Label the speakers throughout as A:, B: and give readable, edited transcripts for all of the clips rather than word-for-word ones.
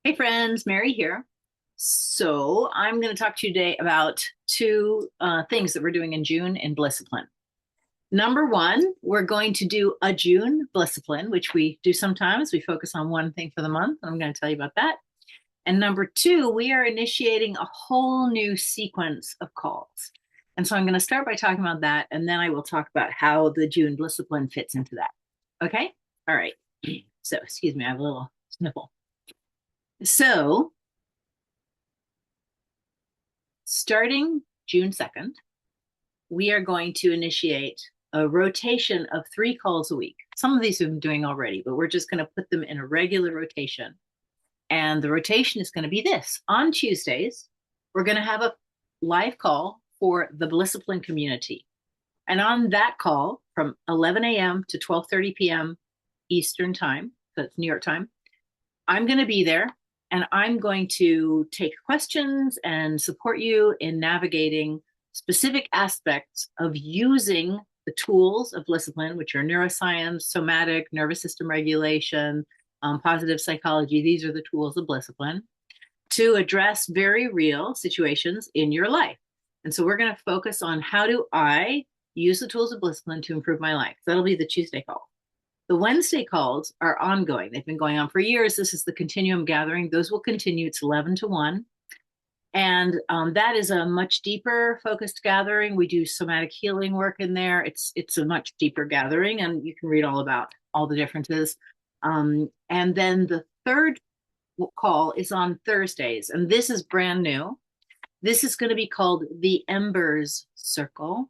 A: Hey friends, Mary here. So I'm going to talk to you today about two things that we're doing in June in Blissipline. Number one, we're going to do a June Blissipline, which we do sometimes. We focus on one thing for the month. I'm going to tell you about that. And number two, we are initiating a whole new sequence of calls. And so I'm going to start by talking about that, and then I will talk about how the June Blissipline fits into that. Okay? All right. So, excuse me, I have a little sniffle. So, starting June 2nd, we are going to initiate a rotation of 3 calls a week. Some of these we've been doing already, but we're just going to put them in a regular rotation. And the rotation is going to be this. On Tuesdays, we're going to have a live call for the Blissipline community. And on that call from 11 a.m. to 12:30 p.m. Eastern time, that's New York time, I'm going to be there and I'm going to take questions and support you in navigating specific aspects of using the tools of Blissipline, which are neuroscience, somatic, nervous system regulation, positive psychology. These are the tools of Blissipline to address very real situations in your life. And so we're going to focus on how do I use the tools of Blissipline to improve my life. That'll be the Tuesday call. The Wednesday calls are ongoing. They've been going on for years. This is the continuum gathering. Those will continue. It's 11 to 1. And that is a much deeper focused gathering. We do somatic healing work in there. It's a much deeper gathering, and you can read all about all the differences. And then the third call is on Thursdays, and this is brand new. This is going to be called the Embers Circle.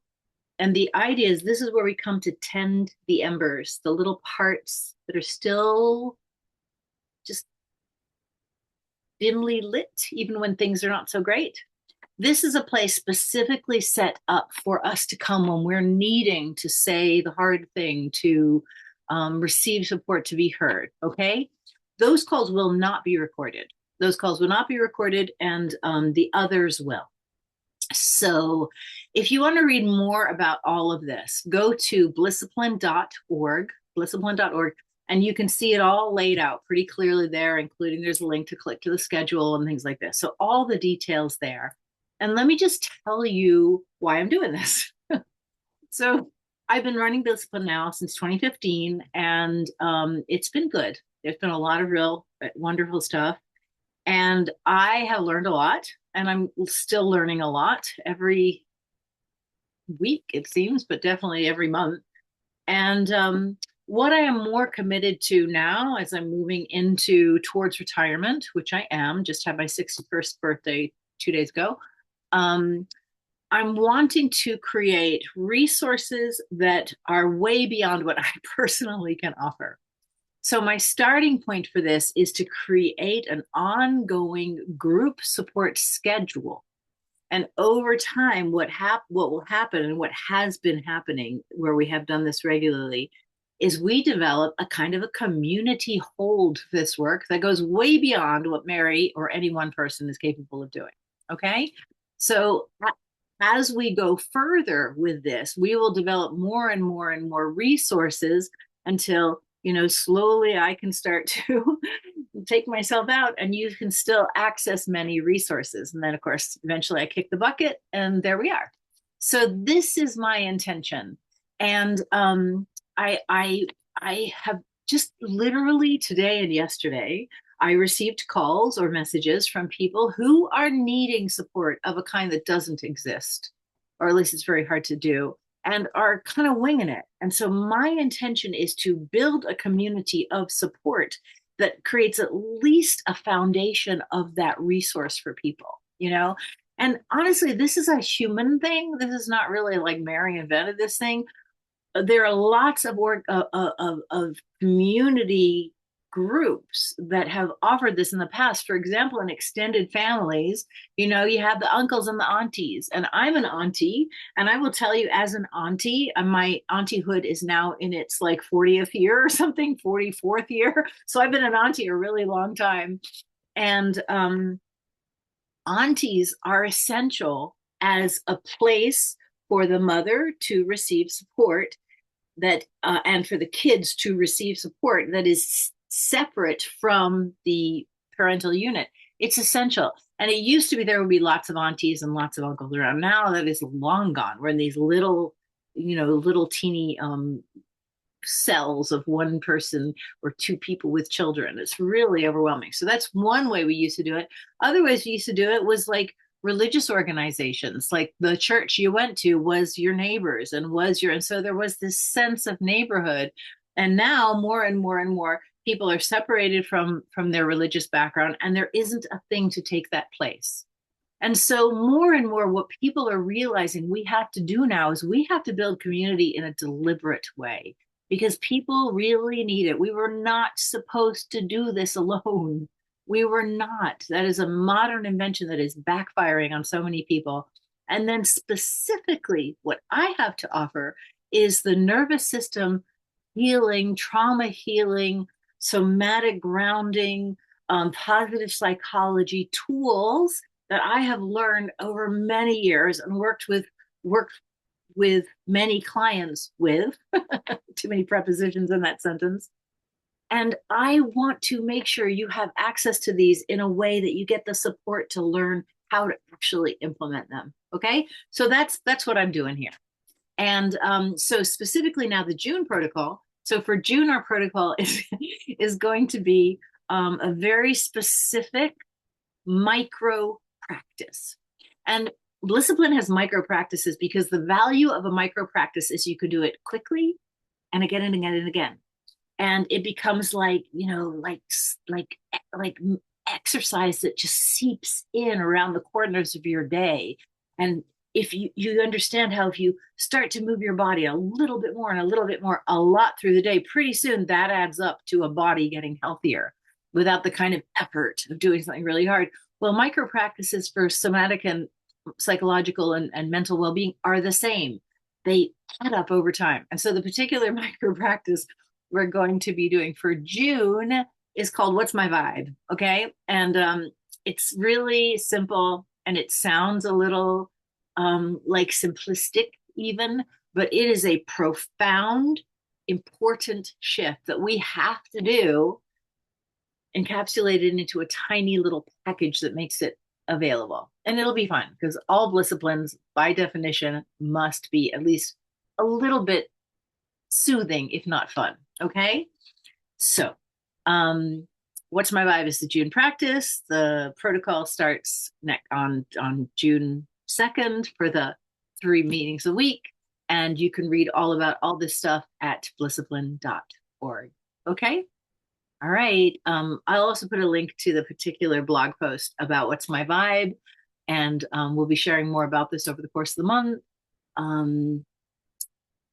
A: And the idea is this is where we come to tend the embers, the little parts that are still just dimly lit, even when things are not so great. This is a place specifically set up for us to come when we're needing to say the hard thing, to receive support, to be heard. Okay. Those calls will not be recorded. Those calls will not be recorded, and the others will. So if you want to read more about all of this, go to blissipline.org, and you can see it all laid out pretty clearly there, including there's a link to click to the schedule and things like this. So all the details there. And let me just tell you why I'm doing this. So I've been running Blissipline now since 2015, and it's been good. There's been a lot of real wonderful stuff. And I have learned a lot, and I'm still learning a lot every week, it seems, but definitely every month. And what I am more committed to now as I'm moving into towards retirement, which I am, just had my 61st birthday 2 days ago. I'm wanting to create resources that are way beyond what I personally can offer. So my starting point for this is to create an ongoing group support schedule. And over time, what will happen, and what has been happening where we have done this regularly, is we develop a kind of a community hold for this work that goes way beyond what Mary or any one person is capable of doing. Okay. So as we go further with this, we will develop more and more and more resources until, slowly I can start to take myself out and you can still access many resources. And then, of course, eventually I kick the bucket and there we are. So this is my intention. And I have just literally today and yesterday, I received calls or messages from people who are needing support of a kind that doesn't exist, or at least it's very hard to do, and are kind of winging it. And so my intention is to build a community of support that creates at least a foundation of that resource for people. And honestly, this is a human thing. This is not really like Mary invented this thing. There are lots of work of community groups that have offered this in the past. For example, in extended families, you have the uncles and the aunties, and I'm an auntie, and I will tell you, as an auntie, my auntyhood is now in its like 40th year or something, 44th year. So I've been an auntie a really long time. And aunties are essential as a place for the mother to receive support and for the kids to receive support that is separate from the parental unit. It's essential. And it used to be there would be lots of aunties and lots of uncles around. Now that is long gone. We're in these little, little teeny cells of one person or two people with children. It's really overwhelming. So that's one way we used to do it. Other ways we used to do it was like religious organizations, like the church you went to was your neighbors and so there was this sense of neighborhood. And now more and more and more people are separated from their religious background, and there isn't a thing to take that place. And so more and more what people are realizing we have to do now is we have to build community in a deliberate way, because people really need it. We were not supposed to do this alone. We were not. That is a modern invention that is backfiring on so many people. And then specifically, what I have to offer is the nervous system healing, trauma healing, somatic grounding, positive psychology tools that I have learned over many years and worked with many clients with. Too many prepositions in that sentence. And I want to make sure you have access to these in a way that you get the support to learn how to actually implement them. Okay, so that's what I'm doing here. And so specifically now the June protocol. So for June, our protocol is going to be a very specific micro practice. And Blissipline has micro practices because the value of a micro practice is you can do it quickly and again and again and again. And it becomes like, like exercise that just seeps in around the corners of your day. And if you understand how if you start to move your body a little bit more and a little bit more, a lot through the day, pretty soon that adds up to a body getting healthier without the kind of effort of doing something really hard. Well, micro practices for somatic and psychological and mental well-being are the same. They add up over time. And so the particular micro practice we're going to be doing for June is called What's My Vibe? Okay. And it's really simple and it sounds a little like simplistic even, but it is a profound, important shift that we have to do, encapsulated into a tiny little package that makes it available. And it'll be fun because all Blissipline by definition must be at least a little bit soothing, if not fun. Okay. So, What's My Vibe is the June practice. The protocol starts on June 2nd for the 3 meetings a week. And you can read all about all this stuff at blissipline.org. Okay. All right. I'll also put a link to the particular blog post about What's My Vibe. And we'll be sharing more about this over the course of the month.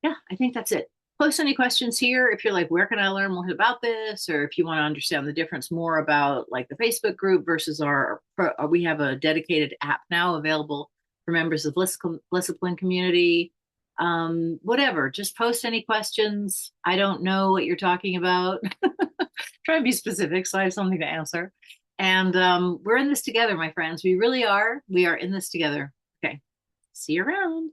A: Yeah, I think that's it. Post any questions here if you're like, where can I learn more about this? Or if you want to understand the difference more about like the Facebook group versus we have a dedicated app now available for members of Blissipline community. Whatever, just post any questions. I don't know what you're talking about. Try and be specific so I have something to answer. And we're in this together, my friends. We really are. We are in this together. Okay. See you around.